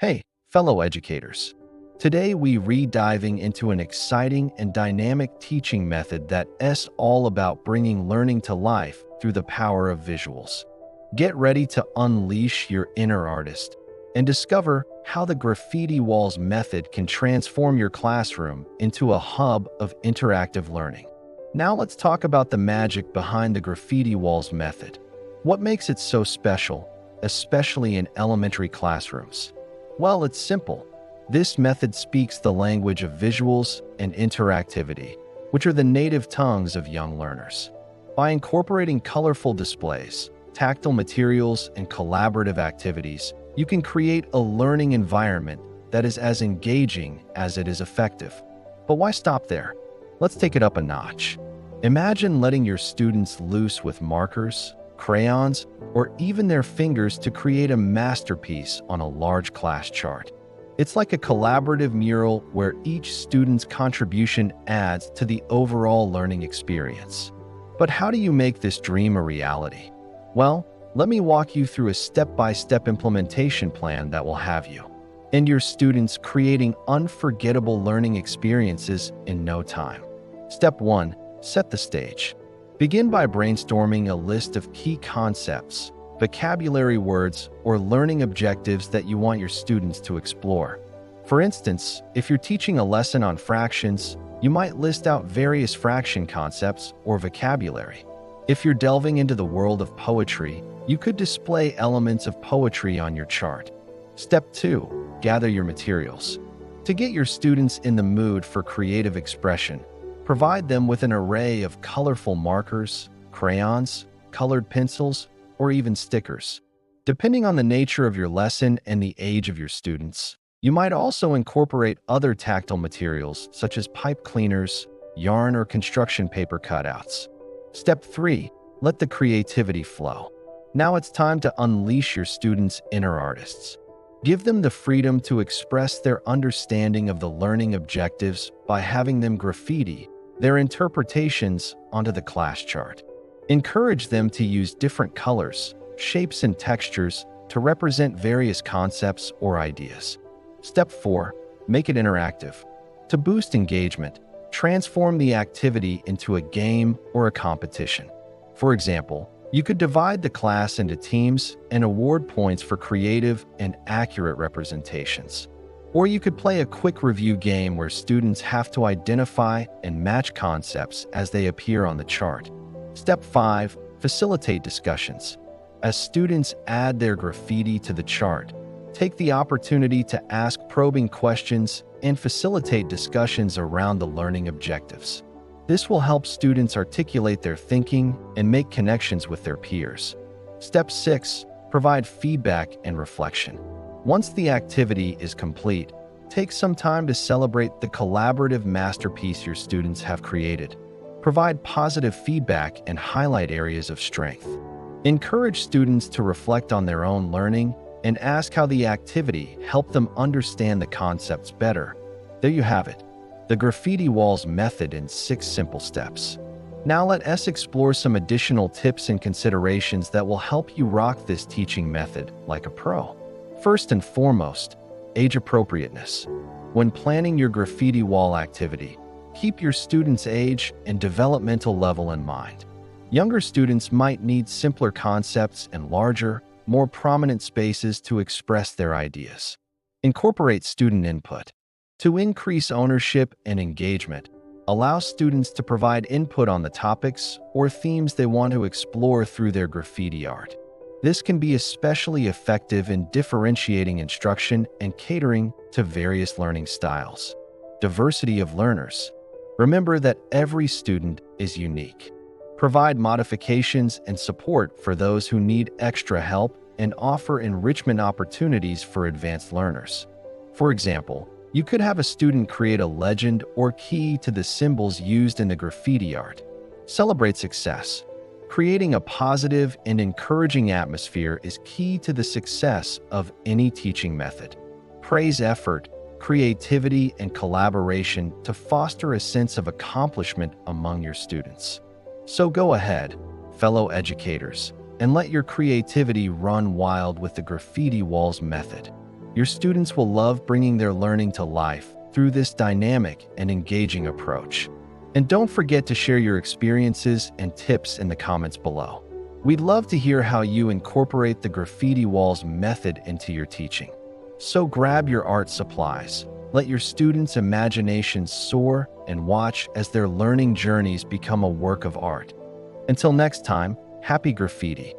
Hey, fellow educators. Today we re-diving into an exciting and dynamic teaching method that's all about bringing learning to life through the power of visuals. Get ready to unleash your inner artist and discover how the Graffiti Walls method can transform your classroom into a hub of interactive learning. Now let's talk about the magic behind the Graffiti Walls method. What makes it so special, especially in elementary classrooms? Well, it's simple. This method speaks the language of visuals and interactivity, which are the native tongues of young learners. By incorporating colorful displays, tactile materials, and collaborative activities, you can create a learning environment that is as engaging as it is effective. But why stop there? Let's take it up a notch. Imagine letting your students loose with markers, crayons, or even their fingers to create a masterpiece on a large class chart. It's like a collaborative mural where each student's contribution adds to the overall learning experience. But how do you make this dream a reality? Well, let me walk you through a step-by-step implementation plan that will have you and your students creating unforgettable learning experiences in no time. Step 1. Set the stage. Begin by brainstorming a list of key concepts, vocabulary words, or learning objectives that you want your students to explore. For instance, if you're teaching a lesson on fractions, you might list out various fraction concepts or vocabulary. If you're delving into the world of poetry, you could display elements of poetry on your chart. Step 2. Gather your materials. To get your students in the mood for creative expression, provide them with an array of colorful markers, crayons, colored pencils, or even stickers. Depending on the nature of your lesson and the age of your students, you might also incorporate other tactile materials such as pipe cleaners, yarn, or construction paper cutouts. Step 3. Let the creativity flow. Now it's time to unleash your students' inner artists. Give them the freedom to express their understanding of the learning objectives by having them graffiti their interpretations onto the class chart. Encourage them to use different colors, shapes, and textures to represent various concepts or ideas. Step 4. Make it interactive. To boost engagement, transform the activity into a game or a competition. For example, you could divide the class into teams and award points for creative and accurate representations. Or you could play a quick review game where students have to identify and match concepts as they appear on the chart. Step 5. Facilitate discussions. As students add their graffiti to the chart, take the opportunity to ask probing questions and facilitate discussions around the learning objectives. This will help students articulate their thinking and make connections with their peers. Step 6. Provide feedback and reflection. Once the activity is complete, take some time to celebrate the collaborative masterpiece your students have created. Provide positive feedback and highlight areas of strength. Encourage students to reflect on their own learning and ask how the activity helped them understand the concepts better. There you have it, the Graffiti Walls method in 6 simple steps. Now let us explore some additional tips and considerations that will help you rock this teaching method like a pro. First and foremost, age appropriateness. When planning your graffiti wall activity, keep your students' age and developmental level in mind. Younger students might need simpler concepts and larger, more prominent spaces to express their ideas. Incorporate student input. To increase ownership and engagement, allow students to provide input on the topics or themes they want to explore through their graffiti art. This can be especially effective in differentiating instruction and catering to various learning styles. Diversity of learners. Remember that every student is unique. Provide modifications and support for those who need extra help and offer enrichment opportunities for advanced learners. For example, you could have a student create a legend or key to the symbols used in the graffiti art. Celebrate success. Creating a positive and encouraging atmosphere is key to the success of any teaching method. Praise effort, creativity, and collaboration to foster a sense of accomplishment among your students. So go ahead, fellow educators, and let your creativity run wild with the Graffiti Walls method. Your students will love bringing their learning to life through this dynamic and engaging approach. And don't forget to share your experiences and tips in the comments below. We'd love to hear how you incorporate the Graffiti Walls method into your teaching. So grab your art supplies, let your students' imaginations soar, and watch as their learning journeys become a work of art. Until next time, happy graffiti!